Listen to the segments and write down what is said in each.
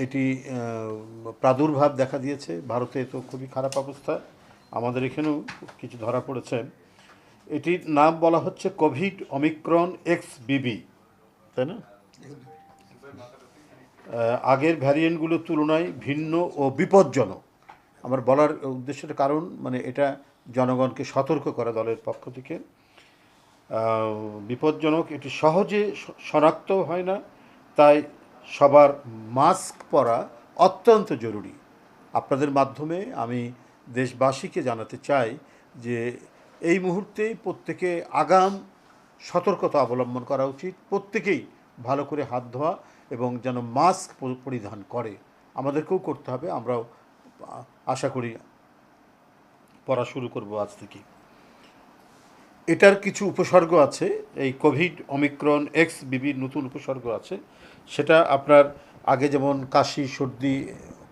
এটি প্রাদুর্ভাব দেখা দিয়েছে। ভারতে তো খুবই খারাপ অবস্থা, আমাদের এখানেও কিছু ধরা পড়েছে। এটির নাম বলা হচ্ছে কোভিড অমিক্রন এক্স বিবি, তাই না? আগের ভ্যারিয়েন্টগুলোর তুলনায় ভিন্ন ও বিপজ্জনক। আমার বলার উদ্দেশ্যটা কারণ মানে এটা জনগণকে সতর্ক করা দলের পক্ষ থেকে। বিপজ্জনক, এটি সহজে শনাক্ত হয় না, তাই সবার মাস্ক পরা অত্যন্ত জরুরি। আপনাদের মাধ্যমে আমি দেশবাসীকে জানাতে চাই যে এই মুহূর্তে প্রত্যেকে আগাম সতর্কতা অবলম্বন করা উচিত। প্রত্যেকেই ভালো করে হাত ধোয়া এবং যেন মাস্ক পরিধান করে। আমাদেরকেও করতে হবে, আমরাও আশা করি পড়া শুরু করব আজ থেকে। এটার কিছু উপসর্গ আছে, এই কোভিড অমিক্রন এক্স বিবির নতুন উপসর্গ আছে। সেটা আপনার আগে যেমন কাশি সর্দি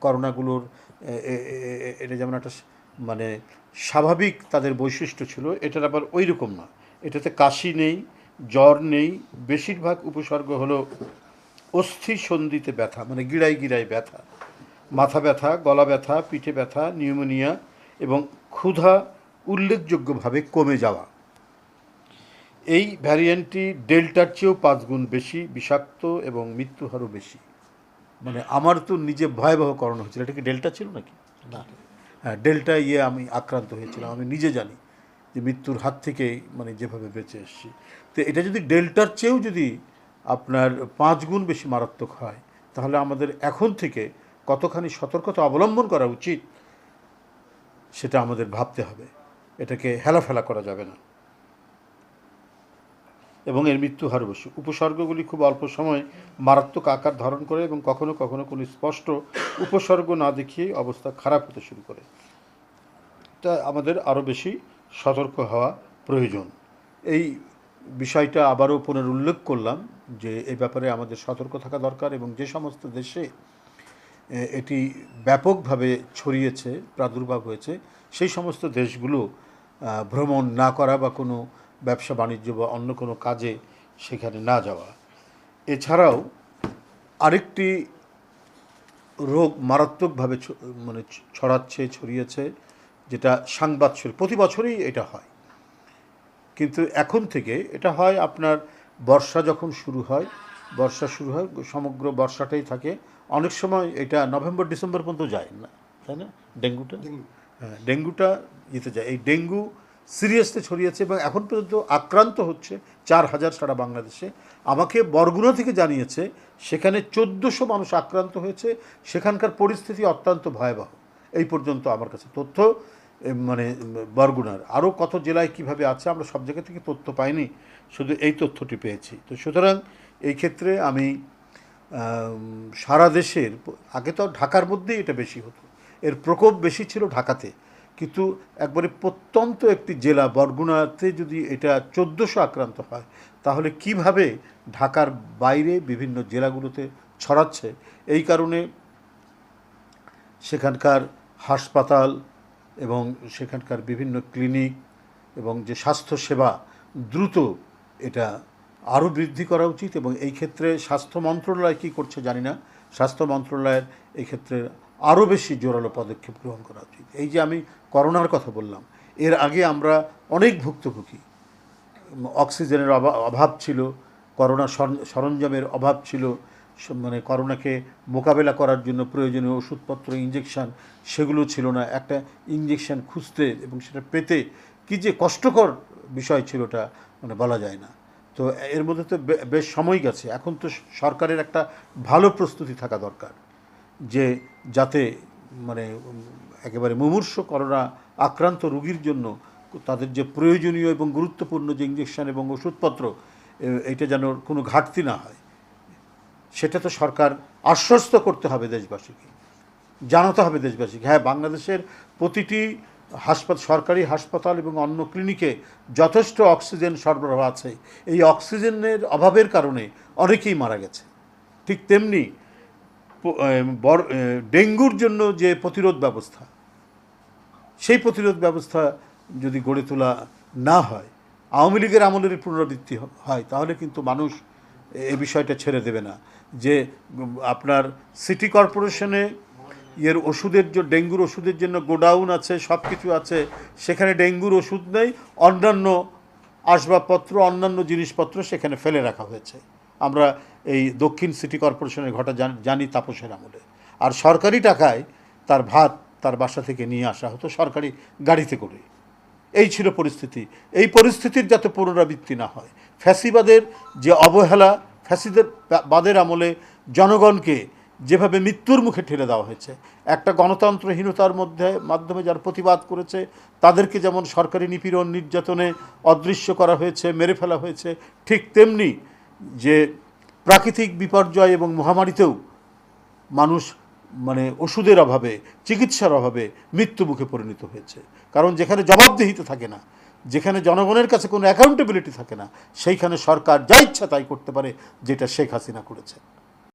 করোনাগুলোর এটা যেমন একটা মানে স্বাভাবিক তাদের বৈশিষ্ট্য ছিল, এটার আবার ওই রকম না। এটাতে কাশি নেই, জ্বর নেই, বেশিরভাগ উপসর্গ হলো অস্থি সন্ধিতে ব্যথা, মানে গিড়ায় গিড়ায় ব্যথা, মাথা ব্যথা, গলা ব্যথা, পিঠে ব্যথা, নিউমোনিয়া এবং ক্ষুধা উল্লেখযোগ্যভাবে কমে যাওয়া। এই ভ্যারিয়েন্টটি ডেল্টার চেয়েও 5 গুণ বেশি বিষাক্ত এবং মৃত্যু হারও বেশি। মানে আমার তো নিজে ভয়াবহ করোনা হয়েছিল। এটা কি ডেল্টা ছিল নাকি? না, হ্যাঁ, ডেল্টা আমি আক্রান্ত হয়েছিলাম। আমি নিজে জানি যে মৃত্যুর হাত থেকে মানে যেভাবে বেঁচে এসেছি। তো এটা যদি ডেল্টার চেয়েও যদি আপনার 5 গুণ বেশি মারাত্মক হয়, তাহলে আমাদের এখন থেকে কতখানি সতর্কতা অবলম্বন করা উচিত সেটা আমাদের ভাবতে হবে। এটাকে হেলাফেলা করা যাবে না। এবং এর মৃত্যু হার বেশি। উপসর্গগুলি খুব অল্প সময় মারাত্মক আকার ধারণ করে এবং কখনো কখনো কোনো স্পষ্ট উপসর্গ না দেখিয়ে অবস্থা খারাপ হতে শুরু করে। তা আমাদের আরও বেশি সতর্ক হওয়া প্রয়োজন। এই বিষয়টা আবারও পুনরুল্লেখ করলাম যে এই ব্যাপারে আমাদের সতর্ক থাকা দরকার, এবং যে সমস্ত দেশে এটি ব্যাপকভাবে ছড়িয়েছে, প্রাদুর্ভাব হয়েছে, সেই সমস্ত দেশগুলো ভ্রমণ না করা বা কোনো ব্যবসা বাণিজ্য বা অন্য কোনো কাজে সেখানে না যাওয়া। এছাড়াও আরেকটি রোগ মারাত্মকভাবে মানে ছড়িয়েছে, যেটা সাংবাৎসরিক, প্রতি বছরই এটা হয়, কিন্তু এখন থেকে এটা হয় আপনার বর্ষা যখন শুরু হয়, সমগ্র বর্ষাটাই থাকে। অনেক সময় এটা নভেম্বর ডিসেম্বর পর্যন্ত যায় না, তাই না? ডেঙ্গুটা, হ্যাঁ, ডেঙ্গুটা যেতে যায়। এই ডেঙ্গু সিরিয়াসলি ছড়িয়েছে এবং এখন পর্যন্ত আক্রান্ত হচ্ছে 4000 সারা বাংলাদেশে। আমাকে বরগুনা থেকে জানিয়েছে সেখানে 1400 মানুষ আক্রান্ত হয়েছে। সেখানকার পরিস্থিতি অত্যন্ত ভয়াবহ। এই পর্যন্ত আমার কাছে তথ্য, মানে বরগুনার আরও কত জেলায় কিভাবে আছে আমরা সব জায়গা থেকে তথ্য পাইনি, শুধু এই তথ্যটি পেয়েছি। তো সুতরাং এই ক্ষেত্রে আমি সারা দেশের, আগে তো ঢাকার মধ্যেই এটা বেশি হতো, এর প্রকোপ বেশি ছিল ঢাকাতে, কিন্তু একবারে প্রত্যন্ত একটি জেলা বরগুনাতে যদি এটা 1400 আক্রান্ত হয়, তাহলে কিভাবে ঢাকার বাইরে বিভিন্ন জেলাগুলোতে ছড়াচ্ছে। এই কারণে সেখানকার হাসপাতাল এবং সেখানকার বিভিন্ন ক্লিনিক এবং যে স্বাস্থ্যসেবা দ্রুত এটা আরও বৃদ্ধি করা উচিত। এবং এই ক্ষেত্রে স্বাস্থ্য মন্ত্রণালয় কী করছে জানি না, স্বাস্থ্য মন্ত্রণালয়ের এই ক্ষেত্রে আরও বেশি জোরালো পদক্ষেপ গ্রহণ করা উচিত। এই যে আমি করোনার কথা বললাম, এর আগে আমরা অনেক ভুক্তভোগী, অক্সিজেনের অভাব ছিল, করোনা সরঞ্জামের অভাব ছিল, মানে করোনাকে মোকাবেলা করার জন্য প্রয়োজনীয় ওষুধপত্র, ইঞ্জেকশান সেগুলো ছিল না। একটা ইঞ্জেকশান খুঁজতে এবং সেটা পেতে কী যে কষ্টকর বিষয় ছিল, ওটা মানে বলা যায় না। তো এর মধ্যে তো বেশ সময় গেছে। এখন তো সরকারের একটা ভালো প্রস্তুতি থাকা দরকার, যে যাতে মানে একেবারে মুমূর্ষু করোনা আক্রান্ত রোগীর জন্য তাদের যে প্রয়োজনীয় এবং গুরুত্বপূর্ণ যে ইঞ্জেকশন এবং ওষুধপত্র, এটা যেন কোনো ঘাটতি না হয়, সেটা তো সরকার আশ্বস্ত করতে হবে দেশবাসীকে, জানাতে হবে দেশবাসীকে। হ্যাঁ, বাংলাদেশের প্রতিটি সরকারি হাসপাতাল এবং অন্য ক্লিনিকে যথেষ্ট অক্সিজেন সরবরাহ আছে। এই অক্সিজেনের অভাবের কারণে অনেকেই মারা গেছে। ঠিক তেমনি ডেঙ্গুর জন্য যে প্রতিরোধ ব্যবস্থা, সেই প্রতিরোধ ব্যবস্থা যদি গড়ে তোলা না হয়, আওয়ামী লীগের আমলের পুনরাবৃত্তি হয়, তাহলে কিন্তু মানুষ এই বিষয়টা ছেড়ে দেবে না যে আপনার সিটি কর্পোরেশনে ওষুধের ডেঙ্গুর ওষুধের জন্য গোডাউন আছে, সব কিছু আছে, সেখানে ডেঙ্গুর ওষুধ নেই, অন্যান্য আসবাবপত্র অন্যান্য জিনিসপত্র সেখানে ফেলে রাখা হয়েছে। আমরা এই দক্ষিণ সিটি কর্পোরেশনের ঘটা জানি তাপসের আমলে। আর সরকারি টাকায় তার ভাত তার বাসা থেকে নিয়ে আসা হতো সরকারি গাড়িতে করে। এই ছিল পরিস্থিতি। এই পরিস্থিতির যাতে পুনরাবৃত্তি না হয়, ফ্যাসিবাদের যে অবহেলা, ফ্যাসিবাদের আমলে জনগণকে যেভাবে মৃত্যুর মুখে ঠেলে দেওয়া হয়েছে, একটা গণতন্ত্রহীনতার মাধ্যমে যারা প্রতিবাদ করেছে তাদেরকে যেমন সরকারি নিপীড়ন নির্যাতনে অদৃশ্য করা হয়েছে, মেরে ফেলা হয়েছে, ঠিক তেমনি যে প্রাকৃতিক বিপর্যয় এবং মহামারীতেও মানুষ মানে ওষুধের অভাবে, চিকিৎসার অভাবে মৃত্যুমুখে পরিণত হয়েছে। কারণ যেখানে জবাবদিহিতা থাকে না, যেখানে জনগণের কাছে কোনো অ্যাকাউন্টেবিলিটি থাকে না, সেইখানে সরকার যা ইচ্ছা তাই করতে পারে, যেটা শেখ হাসিনা করেছে।